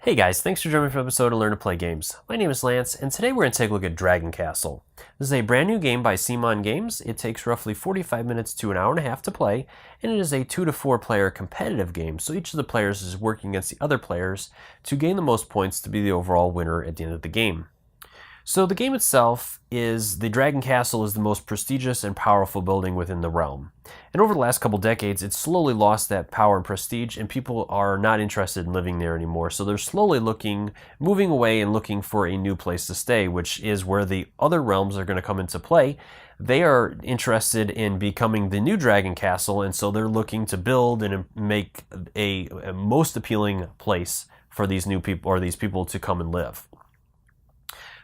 Hey guys, thanks for joining me for the episode of Learn to Play Games. My name is Lance, and today we're going to take a look at Dragon Castle. This is a brand new game by CMON Games. It takes roughly 45 minutes to an hour and a half to play, and it is a 2 to 4 player competitive game, so each of the players is working against the other players to gain the most points to be the overall winner at the end of the game. So the game itself is the Dragon Castle is the most prestigious and powerful building within the realm. And over the last couple decades, it's slowly lost that power and prestige, and people are not interested in living there anymore. So they're slowly moving away and looking for a new place to stay, which is where the other realms are going to come into play. They are interested in becoming the new Dragon Castle, and so they're looking to build and make a most appealing place for these new people or these people to come and live.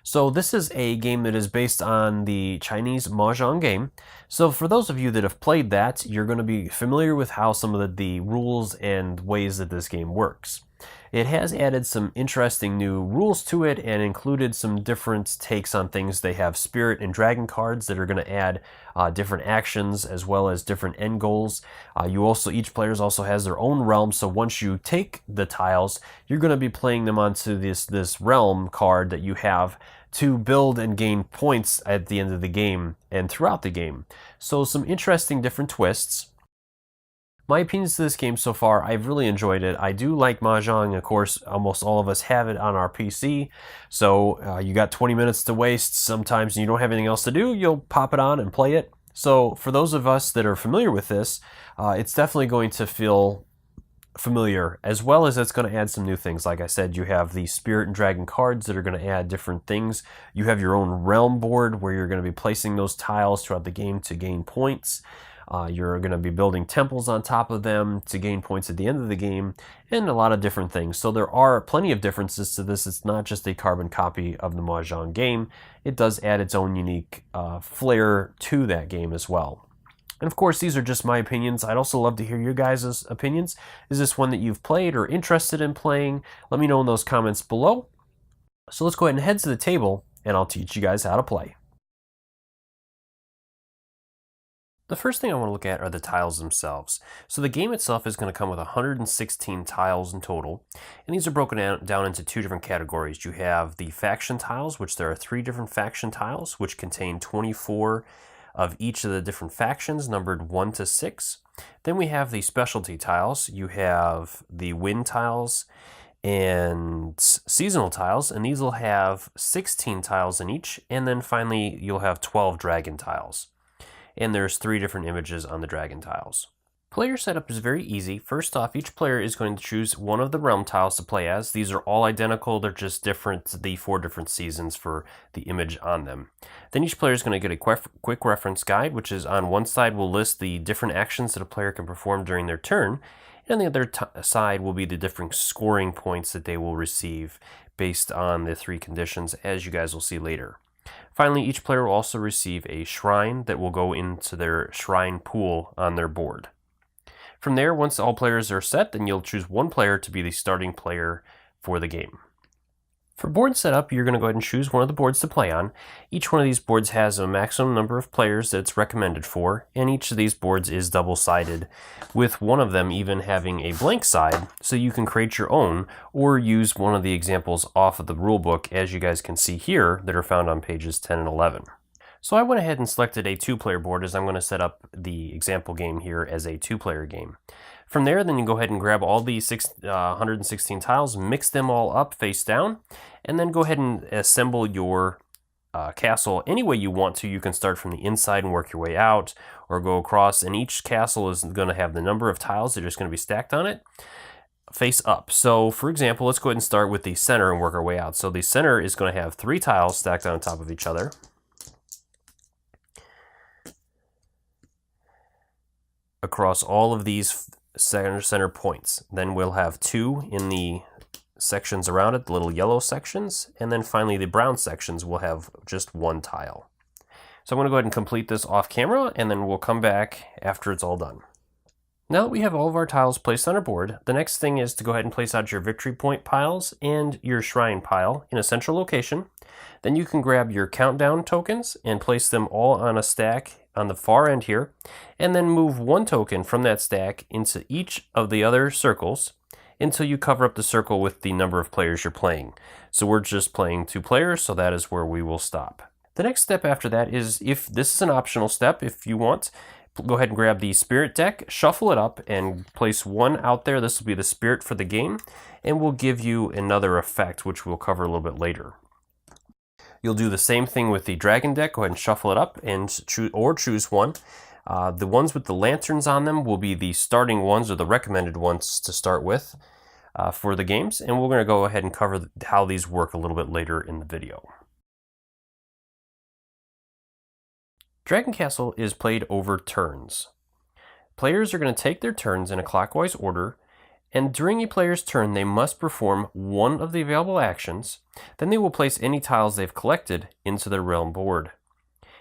So this is a game that is based on the Chinese Mahjong game. So for those of you that have played that, you're going to be familiar with how some of the rules and ways that this game works. It has added some interesting new rules to it and included some different takes on things. They have spirit and dragon cards that are going to add different actions as well as different end goals. Each player also has their own realm, so once you take the tiles, you're going to be playing them onto this realm card that you have to build and gain points at the end of the game and throughout the game. So some interesting different twists. My opinions to this game so far, I've really enjoyed it. I do like Mahjong. Of course, almost all of us have it on our PC. So you got 20 minutes to waste sometimes and you don't have anything else to do, you'll pop it on and play it. So for those of us that are familiar with this, it's definitely going to feel familiar, as well as it's going to add some new things. Like I said, you have the Spirit and Dragon cards that are going to add different things. You have your own realm board where you're going to be placing those tiles throughout the game to gain points. You're going to be building temples on top of them to gain points at the end of the game, and a lot of different things. So there are plenty of differences to this. It's not just a carbon copy of the Mahjong game. It does add its own unique flair to that game as well. And of course, these are just my opinions. I'd also love to hear your guys' opinions. Is this one that you've played or interested in playing? Let me know in those comments below. So let's go ahead and head to the table, and I'll teach you guys how to play. The first thing I want to look at are the tiles themselves. So the game itself is going to come with 116 tiles in total, and these are broken down into two different categories. You have the faction tiles, which there are 3 different faction tiles, which contain 24 of each of the different factions, numbered 1 to 6. Then we have the specialty tiles. You have the wind tiles and seasonal tiles, and these will have 16 tiles in each. And then finally, you'll have 12 dragon tiles. And there's 3 different images on the dragon tiles. Player setup is very easy. First off, each player is going to choose one of the realm tiles to play as. These are all identical, they're just different, the 4 different seasons for the image on them. Then each player is going to get a quick reference guide, which is on one side will list the different actions that a player can perform during their turn, and on the other side will be the different scoring points that they will receive based on the 3 conditions, as you guys will see later. Finally, each player will also receive a shrine that will go into their shrine pool on their board. From there, once all players are set, then you'll choose one player to be the starting player for the game. For board setup, you're going to go ahead and choose one of the boards to play on. Each one of these boards has a maximum number of players that it's recommended for, and each of these boards is double-sided, with one of them even having a blank side, so you can create your own, or use one of the examples off of the rulebook, as you guys can see here, that are found on pages 10 and 11. So I went ahead and selected a 2-player board, as I'm going to set up the example game here as a 2-player game. From there, then you go ahead and grab all the 116 tiles, mix them all up face down, and then go ahead and assemble your castle any way you want to. You can start from the inside and work your way out, or go across, and each castle is going to have the number of tiles that are just going to be stacked on it face up. So for example, let's go ahead and start with the center and work our way out. So the center is going to have 3 tiles stacked on top of each other. Across all of these center points. Then we'll have 2 in the sections around it, the little yellow sections, and then finally the brown sections will have just 1 tile. So I'm going to go ahead and complete this off camera, and then we'll come back after it's all done. Now that we have all of our tiles placed on our board, the next thing is to go ahead and place out your victory point piles and your shrine pile in a central location. Then you can grab your countdown tokens and place them all on a stack on the far end here, and then move 1 token from that stack into each of the other circles, until you cover up the circle with the number of players you're playing. So we're just playing 2 players, so that is where we will stop. The next step after that is, if this is an optional step, if you want, go ahead and grab the spirit deck, shuffle it up, and place one out there. This will be the spirit for the game, and will give you another effect, which we'll cover a little bit later. You'll do the same thing with the dragon deck. Go ahead and shuffle it up and choose one. The ones with the lanterns on them will be the starting ones, or the recommended ones to start with for the games, and we're going to go ahead and cover how these work a little bit later in the video. Dragon Castle is played over turns. Players are going to take their turns in a clockwise order, and during a player's turn they must perform one of the available actions. Then they will place any tiles they've collected into their realm board.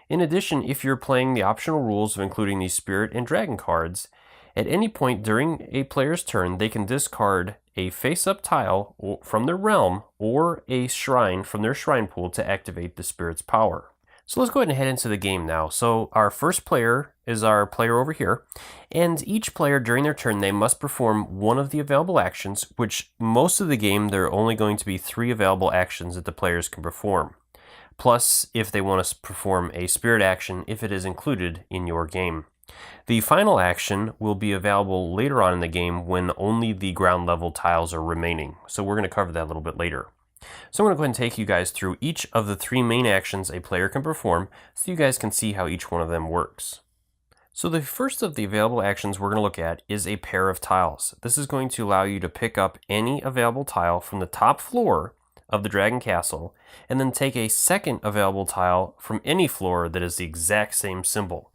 In addition, if you're playing the optional rules of including the spirit and dragon cards, at any point during a player's turn they can discard a face-up tile from their realm or a shrine from their shrine pool to activate the spirit's power. So let's go ahead and head into the game now. So our first player is our player over here, and each player during their turn, they must perform one of the available actions, which most of the game there are only going to be 3 available actions that the players can perform. Plus, if they want to perform a spirit action, if it is included in your game. The final action will be available later on in the game when only the ground level tiles are remaining. So we're going to cover that a little bit later. So I'm going to go ahead and take you guys through each of the 3 main actions a player can perform so you guys can see how each one of them works. So the first of the available actions we're going to look at is a pair of tiles. This is going to allow you to pick up any available tile from the top floor of the Dragon Castle and then take a second available tile from any floor that is the exact same symbol.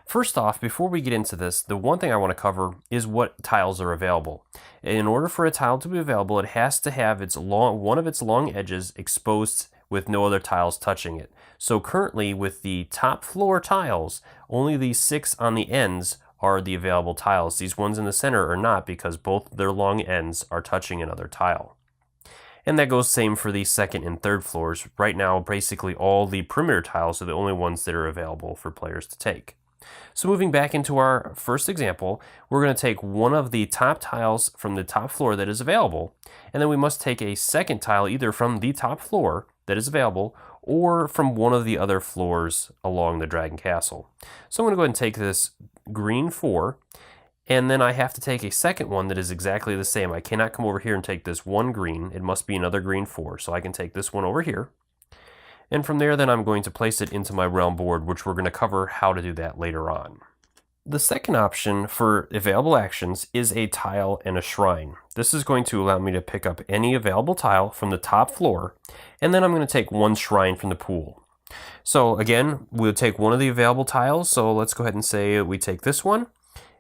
First off, before we get into this, the one thing I want to cover is what tiles are available. In order for a tile to be available, it has to have one of its long edges exposed with no other tiles touching it. So currently with the top floor tiles, only these 6 on the ends are the available tiles. These ones in the center are not, because both their long ends are touching another tile. And that goes same for the second and third floors. Right now, basically all the perimeter tiles are the only ones that are available for players to take. So moving back into our first example, we're going to take one of the top tiles from the top floor that is available, and then we must take a second tile either from the top floor that is available or from one of the other floors along the Dragon Castle. So I'm going to go ahead and take this green 4, and then I have to take a second one that is exactly the same. I cannot come over here and take this one green. It must be another green 4. So I can take this one over here. And from there, then I'm going to place it into my realm board, which we're going to cover how to do that later on. The second option for available actions is a tile and a shrine. This is going to allow me to pick up any available tile from the top floor, and then I'm going to take one shrine from the pool. So again, we'll take one of the available tiles. So let's go ahead and say we take this one.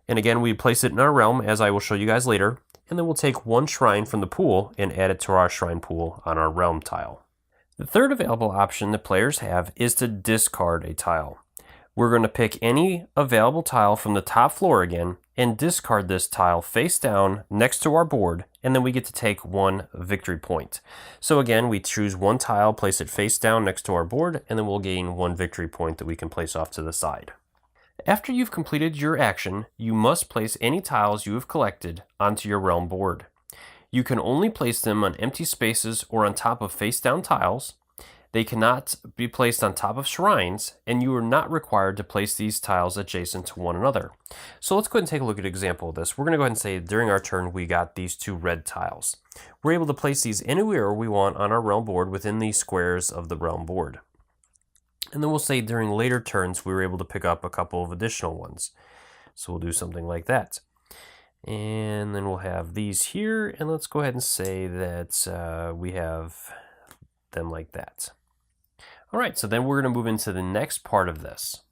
And again, we place it in our realm, as I will show you guys later. And then we'll take one shrine from the pool and add it to our shrine pool on our realm tile. The third available option that players have is to discard a tile. We're going to pick any available tile from the top floor again and discard this tile face down next to our board, and then we get to take 1 victory point. So again, we choose one tile, place it face down next to our board, and then we'll gain 1 victory point that we can place off to the side. After you've completed your action, you must place any tiles you have collected onto your realm board. You can only place them on empty spaces or on top of face-down tiles. They cannot be placed on top of shrines, and you are not required to place these tiles adjacent to one another. So let's go ahead and take a look at an example of this. We're going to go ahead and say during our turn we got these 2 red tiles. We're able to place these anywhere we want on our realm board within the squares of the realm board. And then we'll say during later turns we were able to pick up a couple of additional ones. So we'll do something like that. And then we'll have these here, and let's go ahead and say that we have them like that. All right, so then we're going to move into the next part of this,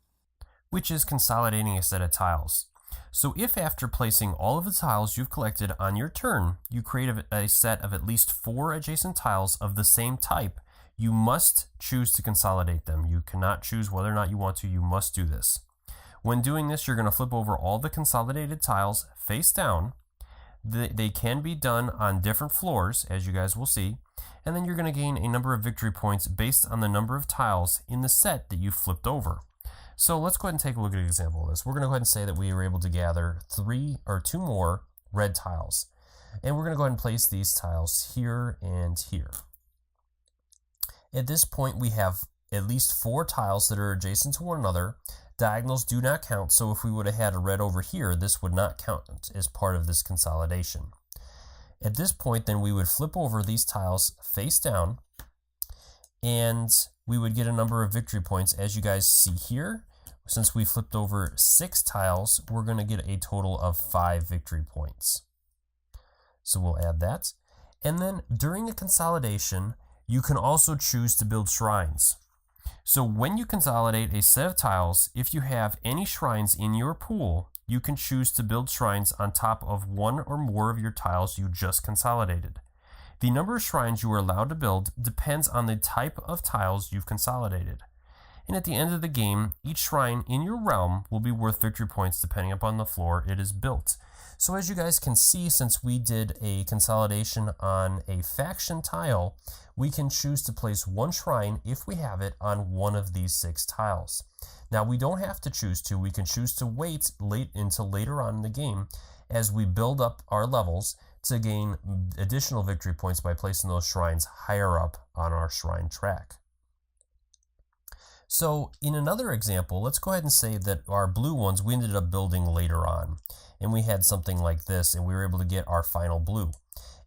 which is consolidating a set of tiles. So if after placing all of the tiles you've collected on your turn, you create a set of at least 4 adjacent tiles of the same type, you must choose to consolidate them. You cannot choose whether or not you want to. You must do this. When doing this, you're going to flip over all the consolidated tiles face down. They can be done on different floors, as you guys will see, and then you're going to gain a number of victory points based on the number of tiles in the set that you flipped over. So let's go ahead and take a look at an example of this. We're going to go ahead and say that we were able to gather 2 more red tiles. And we're going to go ahead and place these tiles here and here. At this point, we have at least 4 tiles that are adjacent to one another. Diagonals do not count, so if we would have had a red over here, this would not count as part of this consolidation. At this point, then we would flip over these tiles face down, and we would get a number of victory points. As you guys see here, since we flipped over 6 tiles, we're going to get a total of 5 victory points. So we'll add that. And then during a consolidation, you can also choose to build shrines. So when you consolidate a set of tiles, if you have any shrines in your pool, you can choose to build shrines on top of one or more of your tiles you just consolidated. The number of shrines you are allowed to build depends on the type of tiles you've consolidated. And at the end of the game, each shrine in your realm will be worth victory points depending upon the floor it is built. So as you guys can see, since we did a consolidation on a faction tile, we can choose to place one shrine if we have it on one of these 6 tiles. Now we don't have to choose to, we can choose to wait until later on in the game as we build up our levels to gain additional victory points by placing those shrines higher up on our shrine track. So in another example, let's go ahead and say that our blue ones we ended up building later on, and we had something like this, and we were able to get our final blue.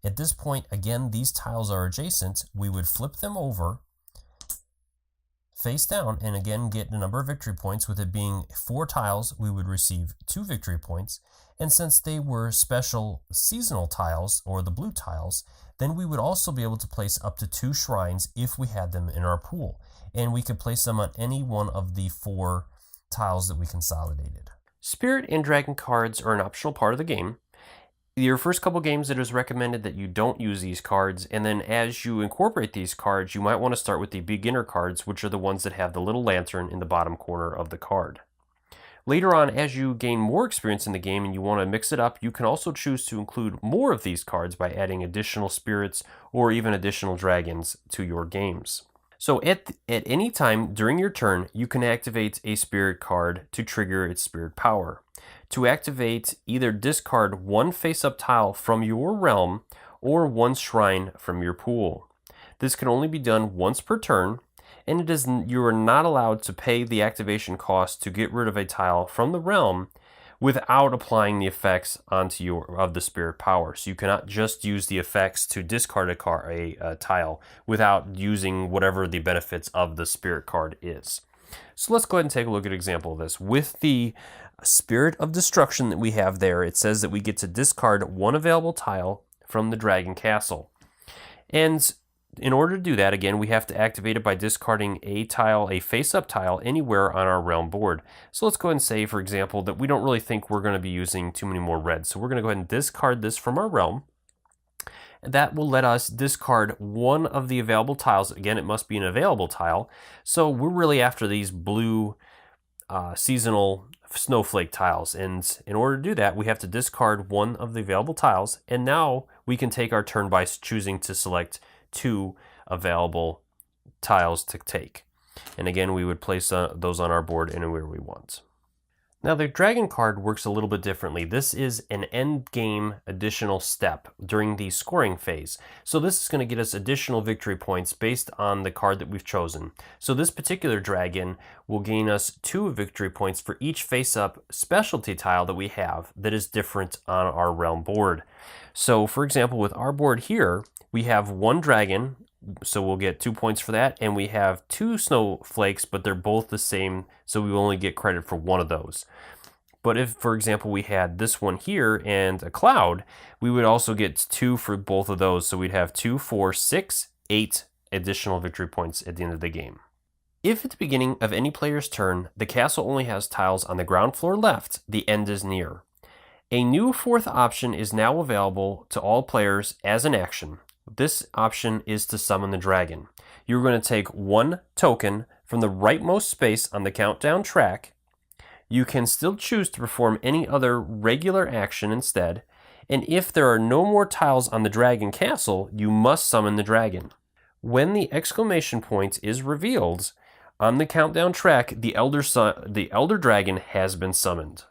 At this point, again, these tiles are adjacent. We would flip them over face down and again get a number of victory points. With it being 4 tiles, we would receive 2 victory points. And since they were special seasonal tiles, or the blue tiles, then we would also be able to place up to 2 shrines if we had them in our pool. And we could place them on any one of the 4 tiles that we consolidated. Spirit and Dragon cards are an optional part of the game. Your first couple games, it is recommended that you don't use these cards, and then as you incorporate these cards, you might want to start with the beginner cards, which are the ones that have the little lantern in the bottom corner of the card. Later on, as you gain more experience in the game and you want to mix it up, you can also choose to include more of these cards by adding additional spirits or even additional dragons to your games. So at any time during your turn, you can activate a spirit card to trigger its spirit power. To activate, either discard 1 face-up tile from your realm or 1 shrine from your pool. This can only be done once per turn, and you are not allowed to pay the activation cost to get rid of a tile from the realm without applying the effects of the spirit power. So you cannot just use the effects to discard a tile without using whatever the benefits of the spirit card is. So let's go ahead and take a look at an example of this. With the Spirit of Destruction that we have there, it says that we get to discard 1 available tile from the Dragon Castle. And in order to do that, again, we have to activate it by discarding a tile, a face-up tile, anywhere on our realm board. So let's go ahead and say, for example, that we don't really think we're going to be using too many more reds. So we're going to go ahead and discard this from our realm. That will let us discard 1 of the available tiles. Again, it must be an available tile. So we're really after these blue seasonal snowflake tiles. And in order to do that, we have to discard 1 of the available tiles. And now we can take our turn by choosing to select 2 available tiles to take. And again, we would place those on our board anywhere we want. Now the Dragon card works a little bit differently. This is an end game additional step during the scoring phase. So this is going to get us additional victory points based on the card that we've chosen. So this particular dragon will gain us 2 victory points for each face-up specialty tile that we have that is different on our realm board. So for example, with our board here, we have 1 dragon, so we'll get 2 points for that, and we have 2 snowflakes, but they're both the same, so we will only get credit for 1 of those. But if, for example, we had this one here and a cloud, we would also get 2 for both of those, so we'd have 2, 4, 6, 8 additional victory points at the end of the game. If at the beginning of any player's turn, the castle only has tiles on the ground floor left, the end is near. A new 4th option is now available to all players as an action. This option is to summon the dragon. You're going to take 1 token from the rightmost space on the countdown track. You can still choose to perform any other regular action instead, and if there are no more tiles on the dragon castle, you must summon the dragon. When the exclamation point is revealed on the countdown track, the elder dragon has been summoned.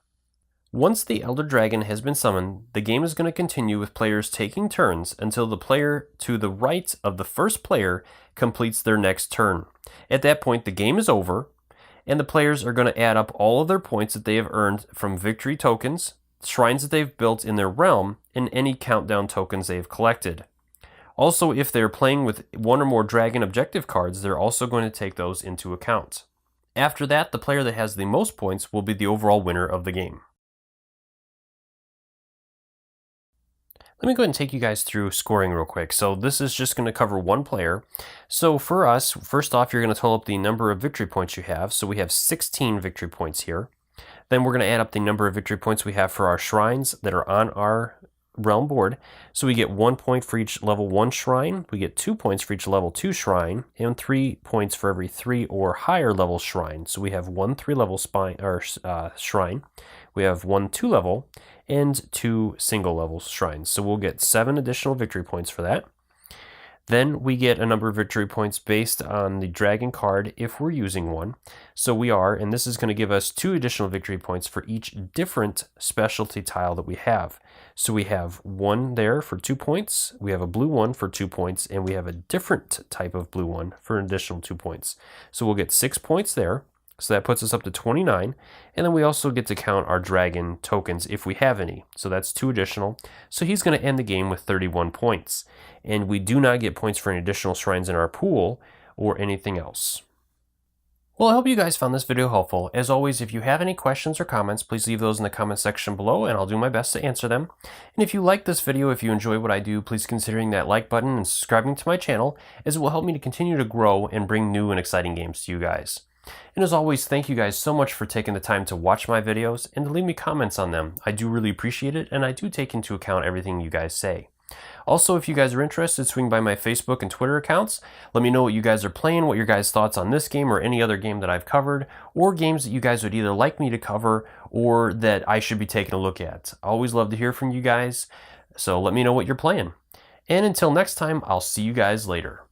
Once the Elder Dragon has been summoned, the game is going to continue with players taking turns until the player to the right of the first player completes their next turn. At that point, the game is over, and the players are going to add up all of their points that they have earned from victory tokens, shrines that they've built in their realm, and any countdown tokens they have collected. Also, if they're playing with one or more dragon objective cards, they're also going to take those into account. After that, the player that has the most points will be the overall winner of the game. Let me go ahead and take you guys through scoring real quick. So this is just going to cover one player. So for us, first off, you're going to total up the number of victory points you have. So we have 16 victory points here. Then we're going to add up the number of victory points we have for our shrines that are on our realm board. So we get 1 point for each level 1 shrine, we get 2 points for each level 2 shrine, and 3 points for every 3 or higher level shrine. So we have 1 3-level shrine, we have 1 2-level, and 2 single-level shrines. So we'll get 7 additional victory points for that. Then we get a number of victory points based on the dragon card if we're using one. So we are, and this is going to give us 2 additional victory points for each different specialty tile that we have. So we have 1 there for 2 points, we have a blue one for 2 points, and we have a different type of blue one for an additional 2 points. So we'll get 6 points there. So that puts us up to 29, and then we also get to count our dragon tokens if we have any. So that's 2 additional. So he's going to end the game with 31 points. And we do not get points for any additional shrines in our pool or anything else. Well, I hope you guys found this video helpful. As always, if you have any questions or comments, please leave those in the comment section below, and I'll do my best to answer them. And if you like this video, if you enjoy what I do, please consider hitting that like button and subscribing to my channel, as it will help me to continue to grow and bring new and exciting games to you guys. And as always, thank you guys so much for taking the time to watch my videos and to leave me comments on them. I do really appreciate it, and I do take into account everything you guys say. Also, if you guys are interested, swing by my Facebook and Twitter accounts. Let me know what you guys are playing, what your guys' thoughts on this game or any other game that I've covered, or games that you guys would either like me to cover or that I should be taking a look at. I always love to hear from you guys, so let me know what you're playing. And until next time, I'll see you guys later.